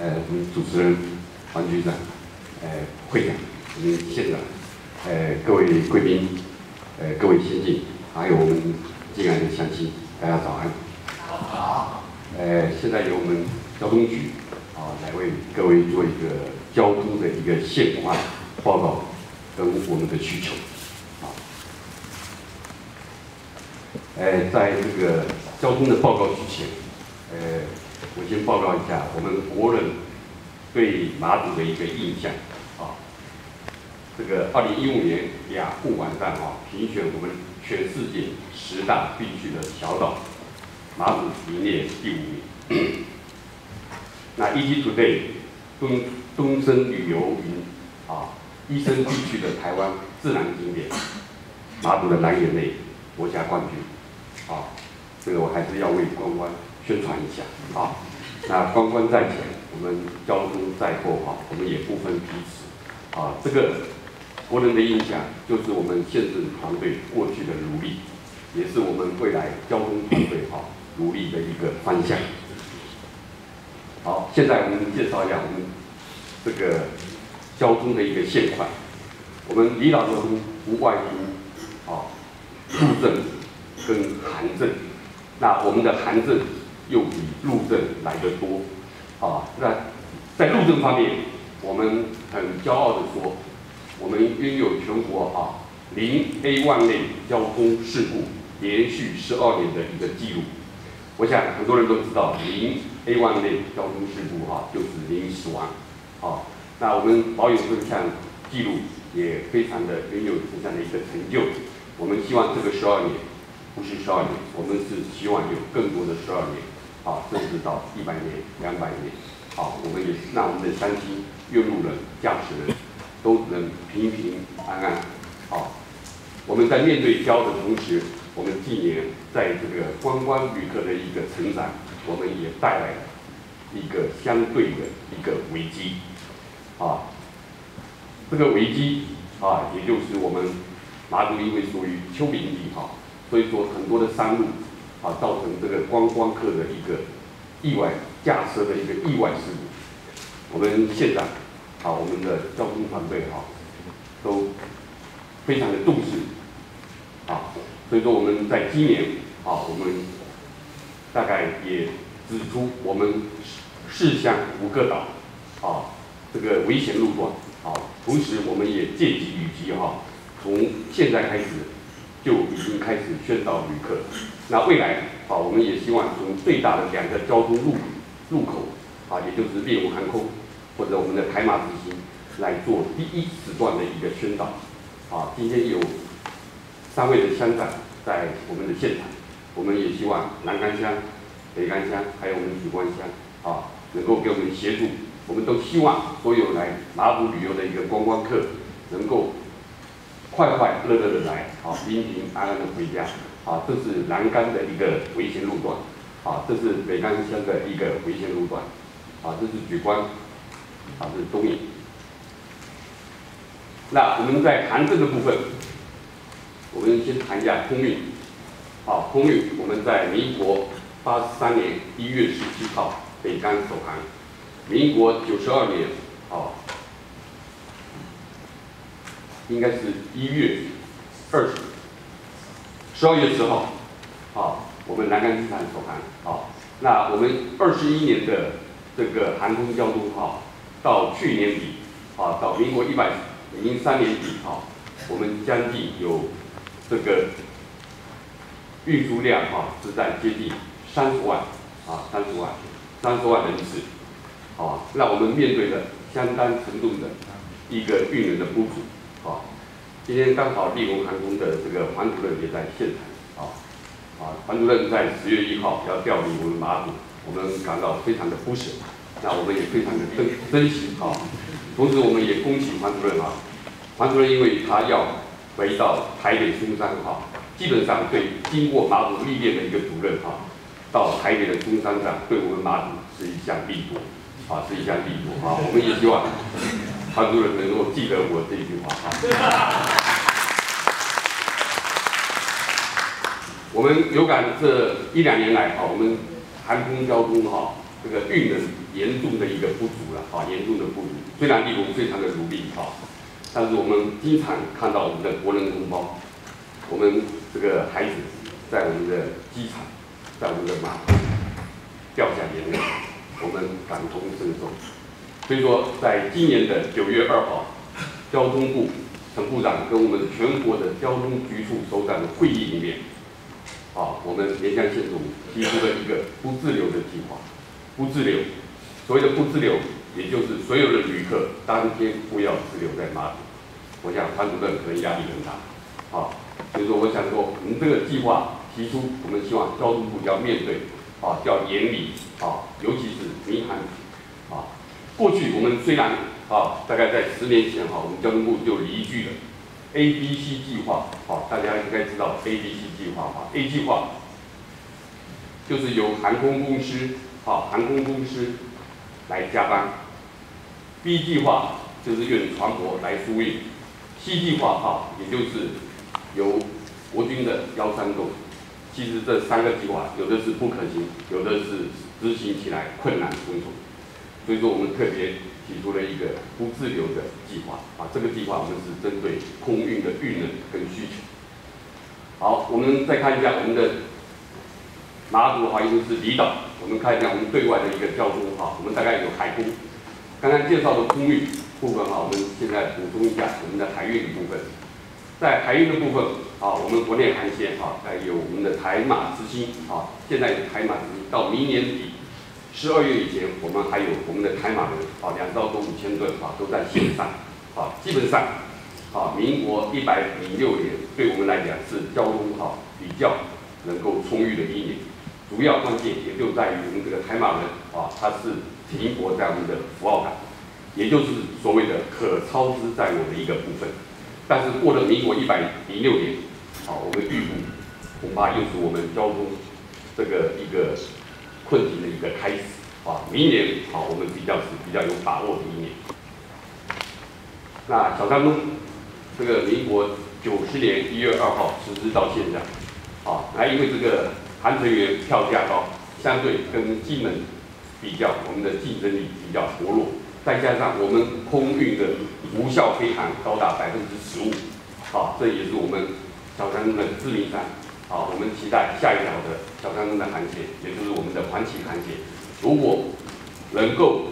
我们主持人黄局长，会长，我们县长，各位贵宾，各位先进，还有我们进来的乡亲，大家早安。好。现在由我们交通局来为各位做一个交通的一个现况报告跟我们的需求。在这个交通的报告之前，我先报告一下我们国人对马祖的一个印象这个2015年雅虎网站评选我们全世界10大必去的小岛，马祖名列第5名。那 ET Today 东森旅游云一生必去的台湾自然景点，马祖的蓝眼泪国家冠军。这个我还是要为观光宣传一下那观光在前，我们交通在后我们也不分彼此这个国人的印象就是我们县政团队过去的努力，也是我们未来交通团队努力的一个方向。好，现在我们介绍一下我们这个交通的一个现况。我们离岛交通无外乎陆政跟航政，那我们的航政又比陆政来得多那在陆政方面，我们很骄傲的说，我们拥有全国零 A1 类交通事故连续12年的一个记录。我想很多人都知道，零 A1 类交通事故就是零死亡那我们保有这项记录，也非常的拥有这样的一个成就。我们希望这个12年不是12年，我们是希望有更多的12年甚至到100年、200年我们也让我们的乡亲、用路人、驾驶人都能平平安安我们在面对骄傲的同时，我们近年在这个观光旅客的一个成长，我们也带来了一个相对的一个危机这个危机也就是我们马祖因为属于丘陵地所以说很多的山路造成这个观光客的一个意外驾车的一个意外事故。我们县长我们的交通团队都非常的重视所以说我们在今年我们大概也指出我们4乡5个岛这个危险路段同时我们也借机雨季从现在开始就已经开始宣导旅客。那未来我们也希望从最大的2个交通路口也就是猎物航空或者我们的台马之星来做第1时段的一个宣导今天有3位的乡长在我们的现场，我们也希望南竿乡、北竿乡还有我们主关乡能够给我们协助。我们都希望所有来马祖旅游的一个观光客能够快快乐乐的来平平安安的回家这是南竿的一个危险路段这是北竿乡的一个危险路段这是举关这是东引。那我们在航政的部分，我们先谈一下空运空运我们在民国83年1月17号北竿首航，民国92年应该是1月12月10号我们南竿机场首航那我们21年的这个航空交通到去年底到民国103年底我们将近有这个运输量是在接近30万30万人次那我们面对了相当程度的一个运人的不足今天刚好立荣航空的这个黄主任也在现场黄主任在10月1号要调离我们马祖，我们感到非常的不舍，那我们也非常的珍惜同时我们也恭喜黄主任黄主任因为他要回到台北松山基本上对经过马祖历练的一个主任到台北的松山站对我们马祖是一项力度是一项力度我们也希望黄主任能够记得我这一句话我们有感这1、2年来我们航空交通这个运能严重的一个不足了啊，严重的不足。虽然立功非常的努力啊，但是我们经常看到我们的国人同胞，我们这个孩子在我们的机场，在我们的码头掉下眼泪，我们感同身受。所以说，在今年的9月2号，交通部陈部长跟我们全国的交通局处首长的会议里面，我们连江县政府提出了一个不滞留的计划。不滞留，所谓的不滞留，也就是所有的旅客当天不要滞留在码头。我想潘主任可能压力很大，所以说我想说，我们这个计划提出，我们希望交通部要面对，要严厉，尤其是民航局，过去我们虽然大概在10年前我们交通部就离据了 ABC 计划，大家应该知道 ABC 计划，A 计划就是由航空公司来加班 ，B 计划就是用船舶来输运 ，C 计划也就是由国军的136。其实这3个计划有的是不可行，有的是执行起来困难重重。所以说我们特别提出了一个不滞留的计划这个计划我们是针对空运的运能跟需求。好，我们再看一下我们的马祖因为是离岛，我们看一下我们对外的一个交通我们大概有海空，刚刚介绍的空运部分我们现在补充一下我们的海运的部分。在海运的部分我们国内航线有我们的台马之星现在有台马之星到明年底。12月以前，我们还有我们的台马轮2艘都5000吨都在线上基本上民国106年对我们来讲是交通比较能够充裕的一年，主要关键也就在于我们这个台马轮它是停泊在我们的福澳港，也就是所谓的可操之载我的一个部分。但是过了民国106年我们预估恐怕又是我们交通这个一个困境的一个开始明年我们比较有把握的一年。那小三通这个民国90年1月2号实施到现在那因为这个航程员票价高，相对跟金门比较，我们的竞争力比较薄弱，再加上我们空运的无效飞航高达15%，这也是我们小三通的致命伤。我们期待下一条的小三通的航线，也就是我们的环旗航线，如果能够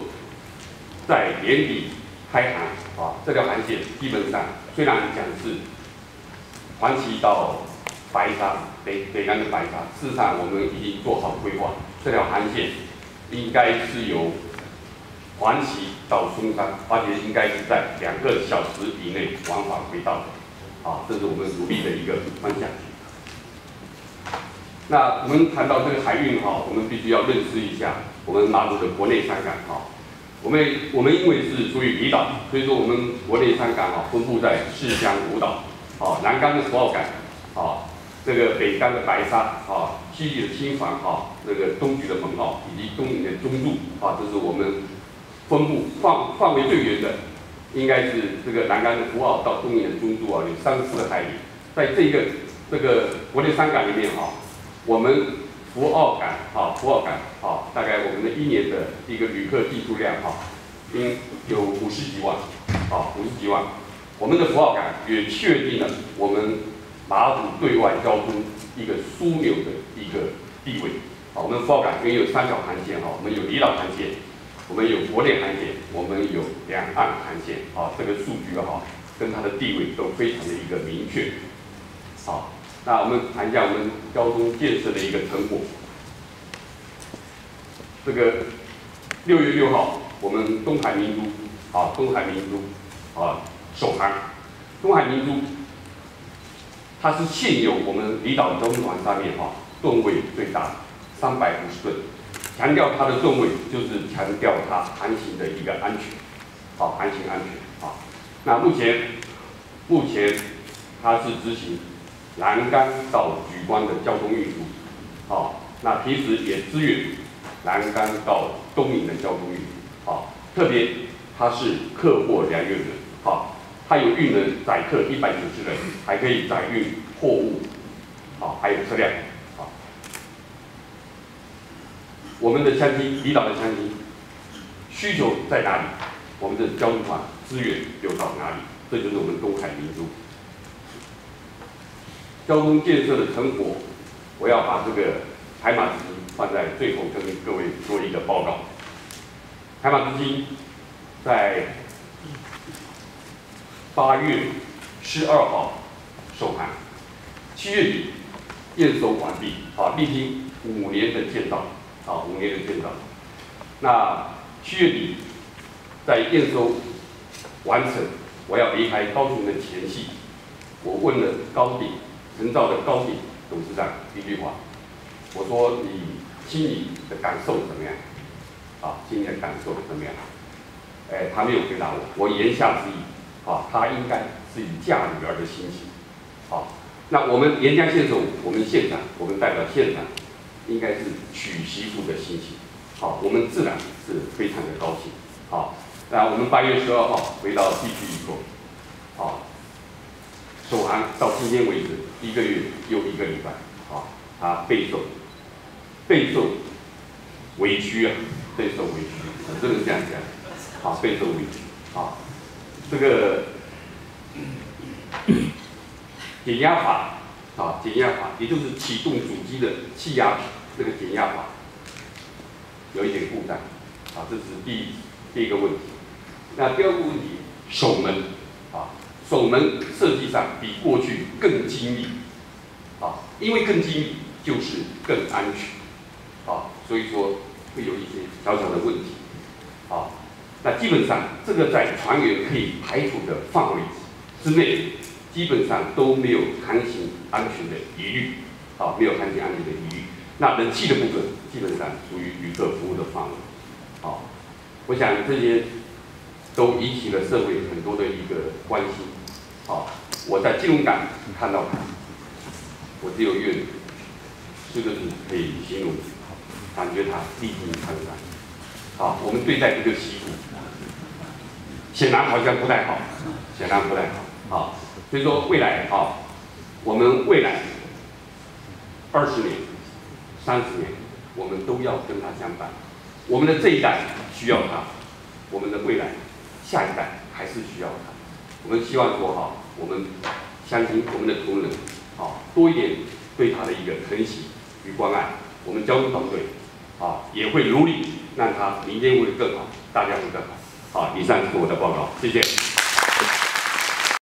在年底开航这条航线基本上虽然讲是环旗到白沙北岸的白沙，事实上我们已经做好规划，这条航线应该是由环旗到松山，而且应该是在2个小时以内往返轨道的这是我们努力的一个方向。那我们谈到这个海运我们必须要认识一下我们马祖的国内3港我们因为是属于离岛，所以说我们国内3港分布在4乡5岛南竿的福澳港这个北竿的白沙西屿的青房这个东莒的门澳以及东引的中柱这是我们分布范围最远的，应该是这个南竿的福澳到东引的中柱有34海里。在这个国内3港里面我们福澳港大概我们的1年的一个旅客进出量应有50几万50几万。我们的福澳港也确定了我们马祖对外交通一个枢纽的一个地位我们福澳港因为有3条航线我们有离岛航线，我们有国内航线，我们有两岸航线这个数据跟它的地位都非常的一个明确那我们谈一下我们交通建设的一个成果。这个6月6号，我们东海明珠首航。东海明珠，它是现有我们离岛交通船上面吨位最大350吨，强调它的吨位就是强调它航行的一个安全，航行安全那目前它是执行南竿到莒光的交通运输，那平时也支援南竿到东引的交通运输，特别它是客货2运轮，它有运能载客190人，还可以载运货物，还有车辆，我们的乡亲，离岛的乡亲需求在哪里，我们的交通法资源又到哪里？这就是我们东海明珠交通建设的成果。我要把这个海马之星放在最后，跟各位做一个报告。海马之星在8月12号首航，7月底验收完毕，历经5年的建造，5年的建造。那7月底在验收完成，我要离开高雄的前夕，我问了陈造的高鼎董事长一句话，我说你心里的感受怎么样？心里的感受怎么样？他没有回答我，我言下之意，他应该是以嫁女儿的心情，那我们沿江县政府，我们县长，我们代表县长，应该是娶媳妇的心情，我们自然是非常的高兴，那我们8月12号回到地区以后，首航到今天为止1个月又1个礼拜，他备受委屈啊，备受委屈，我只能这样讲，备受委屈，这个减压阀，也就是启动主机的气压这个减压阀有一点故障，这是第一个问题。那第二个问题，手门，手门设计上比过去更精密，因为更精密就是更安全，所以说会有一些小小的问题，那基本上这个在船员可以排除的范围之内，基本上都没有航行安全的疑虑，没有航行安全的疑虑。那冷气的部分基本上属于旅客服务的范围，我想这些都引起了社会很多的一个关心，我在基隆港看到它，我只有用4个字可以形容，感觉它历经沧桑，我们对待这个媳妇，显然好像不太好，所以说未来我们未来20年、30年，我们都要跟他相伴。我们的这一代需要他，我们的未来下一代还是需要他。我们希望说我们相信我们的同仁多一点对他的一个疼惜与关爱。我们交通团队也会努力让他明天会更好，大家会更好。以上是我的报告，谢谢。